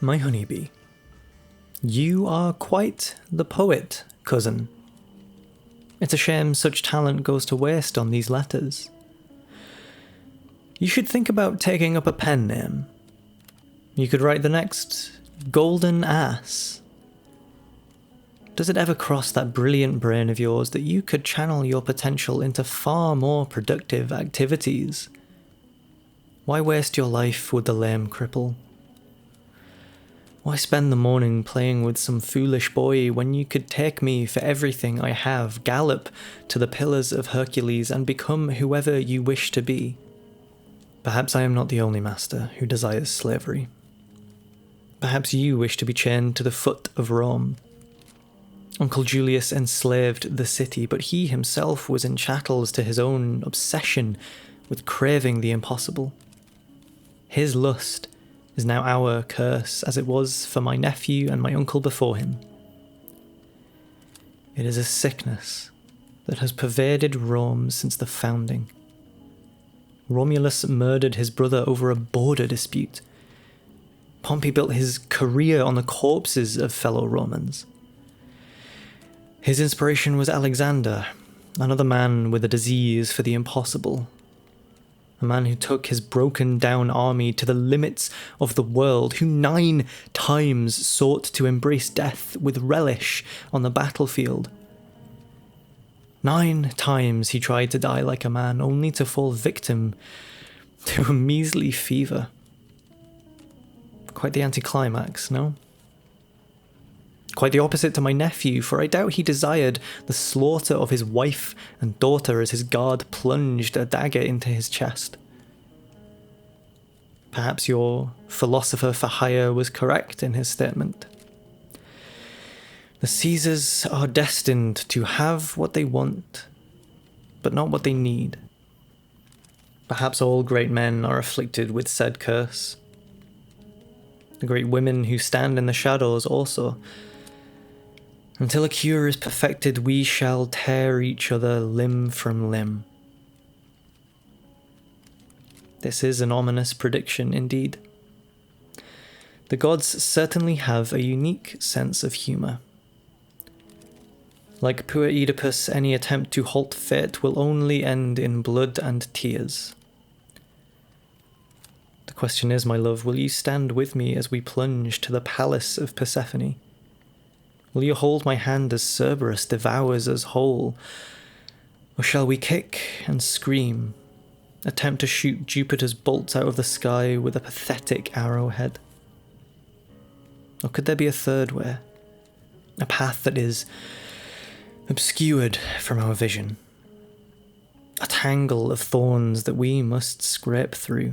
My honeybee, you are quite the poet, cousin. It's a shame such talent goes to waste on these letters. You should think about taking up a pen name. You could write the next Golden Ass. Does it ever cross that brilliant brain of yours that you could channel your potential into far more productive activities? Why waste your life with the lame cripple? Why spend the morning playing with some foolish boy when you could take me for everything I have, gallop to the Pillars of Hercules, and become whoever you wish to be? Perhaps I am not the only master who desires slavery. Perhaps you wish to be chained to the foot of Rome. Uncle Julius enslaved the city, but he himself was in chattels to his own obsession with craving the impossible. His lust is now our curse, as it was for my nephew and my uncle before him. It is a sickness that has pervaded Rome since the founding. Romulus murdered his brother over a border dispute. Pompey built his career on the corpses of fellow Romans. His inspiration was Alexander, another man with a disease for the impossible. A man who took his broken-down army to the limits of the world, who 9 times sought to embrace death with relish on the battlefield. 9 times he tried to die like a man, only to fall victim to a measly fever. Quite the anticlimax, no? Quite the opposite to my nephew, for I doubt he desired the slaughter of his wife and daughter as his guard plunged a dagger into his chest. Perhaps your philosopher for hire was correct in his statement. The Caesars are destined to have what they want, but not what they need. Perhaps all great men are afflicted with said curse. The great women who stand in the shadows also. Until a cure is perfected, we shall tear each other limb from limb. This is an ominous prediction indeed. The gods certainly have a unique sense of humour. Like poor Oedipus, any attempt to halt fate will only end in blood and tears. The question is, my love, will you stand with me as we plunge to the palace of Persephone? Will you hold my hand as Cerberus devours us whole? Or shall we kick and scream, attempt to shoot Jupiter's bolts out of the sky with a pathetic arrowhead? Or could there be a third way? A path that is obscured from our vision? A tangle of thorns that we must scrape through?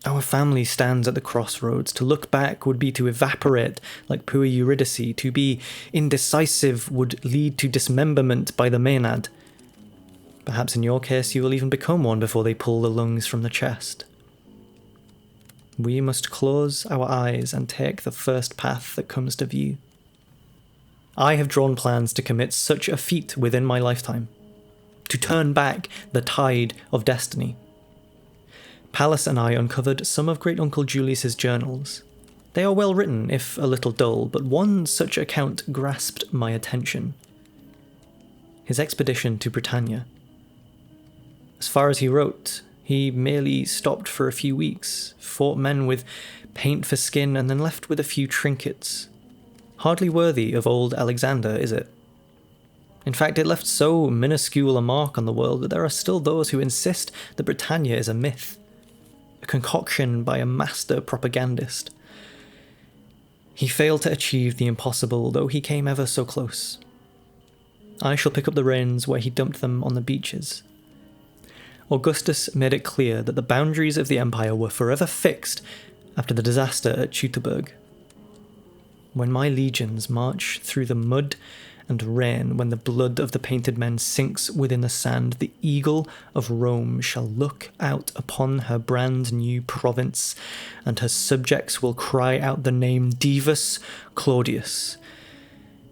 Our family stands at the crossroads. To look back would be to evaporate like poor Eurydice. To be indecisive would lead to dismemberment by the Maenad. Perhaps in your case you will even become one before they pull the lungs from the chest. We must close our eyes and take the first path that comes to view. I have drawn plans to commit such a feat within my lifetime. To turn back the tide of destiny. Pallas and I uncovered some of Great Uncle Julius's journals. They are well written, if a little dull, but one such account grasped my attention. His expedition to Britannia. As far as he wrote, he merely stopped for a few weeks, fought men with paint for skin, and then left with a few trinkets. Hardly worthy of old Alexander, is it? In fact, it left so minuscule a mark on the world that there are still those who insist that Britannia is a myth. A concoction by a master propagandist. He failed to achieve the impossible, though he came ever so close. I shall pick up the reins where he dumped them on the beaches. Augustus made it clear that the boundaries of the empire were forever fixed after the disaster at Teutoburg. When my legions march through the mud and rain, when the blood of the painted men sinks within the sand, the eagle of Rome shall look out upon her brand new province, and her subjects will cry out the name Divus Claudius.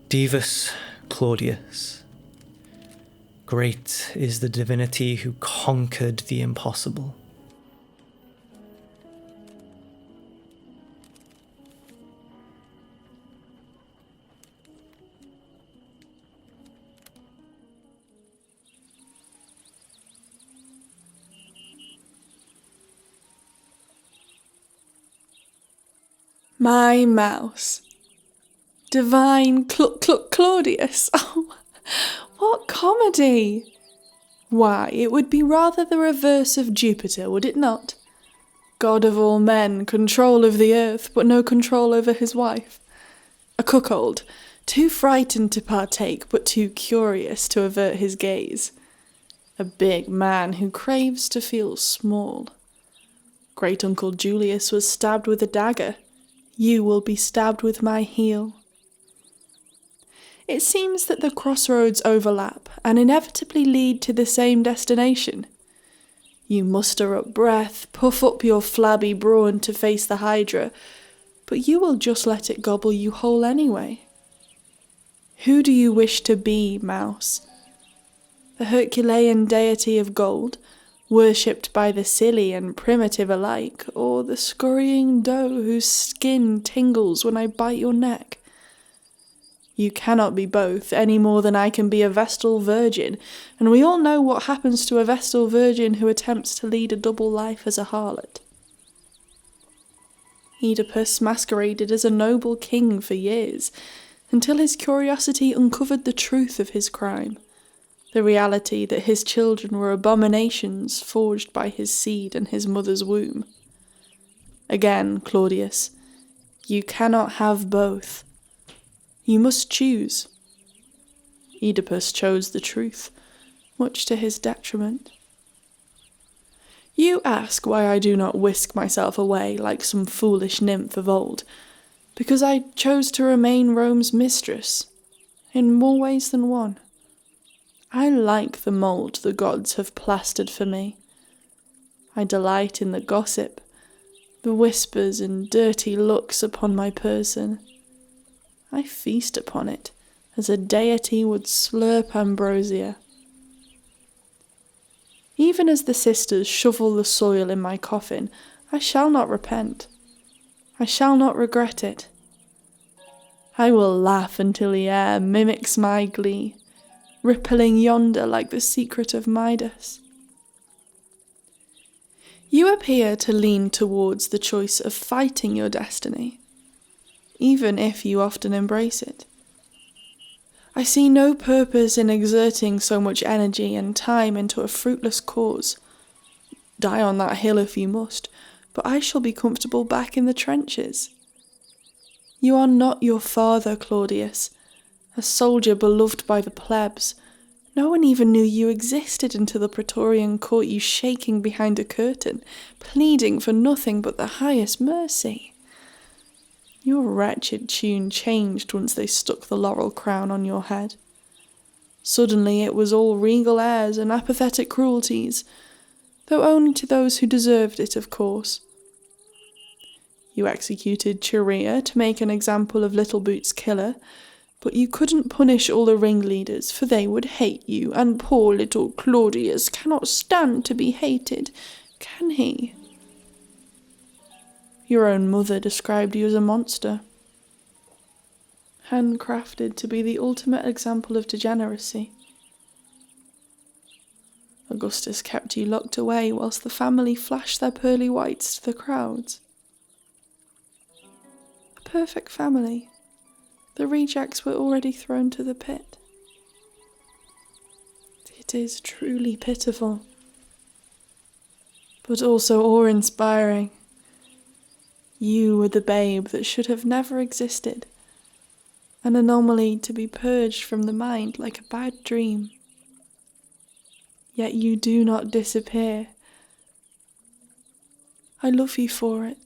Divus Claudius. Great is the divinity who conquered the impossible. My mouse. Divine Claudius. Oh, what comedy! Why, it would be rather the reverse of Jupiter, would it not? God of all men, control of the earth, but no control over his wife. A cuckold, too frightened to partake, but too curious to avert his gaze. A big man who craves to feel small. Great-uncle Julius was stabbed with a dagger. You will be stabbed with my heel. It seems that the crossroads overlap and inevitably lead to the same destination. You muster up breath, puff up your flabby brawn to face the Hydra, but you will just let it gobble you whole anyway. Who do you wish to be, mouse? The Herculean deity of gold, worshipped by the silly and primitive alike, or the scurrying doe whose skin tingles when I bite your neck? You cannot be both, any more than I can be a Vestal Virgin, and we all know what happens to a Vestal Virgin who attempts to lead a double life as a harlot. Oedipus masqueraded as a noble king for years, until his curiosity uncovered the truth of his crime, the reality that his children were abominations forged by his seed and his mother's womb. Again, Claudius, you cannot have both. You must choose. Oedipus chose the truth, much to his detriment. You ask why I do not whisk myself away like some foolish nymph of old, because I chose to remain Rome's mistress, in more ways than one. I like the mould the gods have plastered for me. I delight in the gossip, the whispers and dirty looks upon my person. I feast upon it, as a deity would slurp ambrosia. Even as the sisters shovel the soil in my coffin, I shall not repent. I shall not regret it. I will laugh until the air mimics my glee, rippling yonder like the secret of Midas. You appear to lean towards the choice of fighting your destiny, even if you often embrace it. I see no purpose in exerting so much energy and time into a fruitless cause. Die on that hill if you must, but I shall be comfortable back in the trenches. You are not your father, Claudius, a soldier beloved by the plebs. No one even knew you existed until the Praetorian caught you shaking behind a curtain, pleading for nothing but the highest mercy. Your wretched tune changed once they stuck the laurel crown on your head. Suddenly it was all regal airs and apathetic cruelties, though only to those who deserved it, of course. You executed Chirea to make an example of Little Boots' killer, but you couldn't punish all the ringleaders, for they would hate you, and poor little Claudius cannot stand to be hated, can he? Your own mother described you as a monster, handcrafted to be the ultimate example of degeneracy. Augustus kept you locked away whilst the family flashed their pearly whites to the crowds. A perfect family. The rejects were already thrown to the pit. It is truly pitiful, but also awe-inspiring. You were the babe that should have never existed, an anomaly to be purged from the mind like a bad dream. Yet you do not disappear. I love you for it.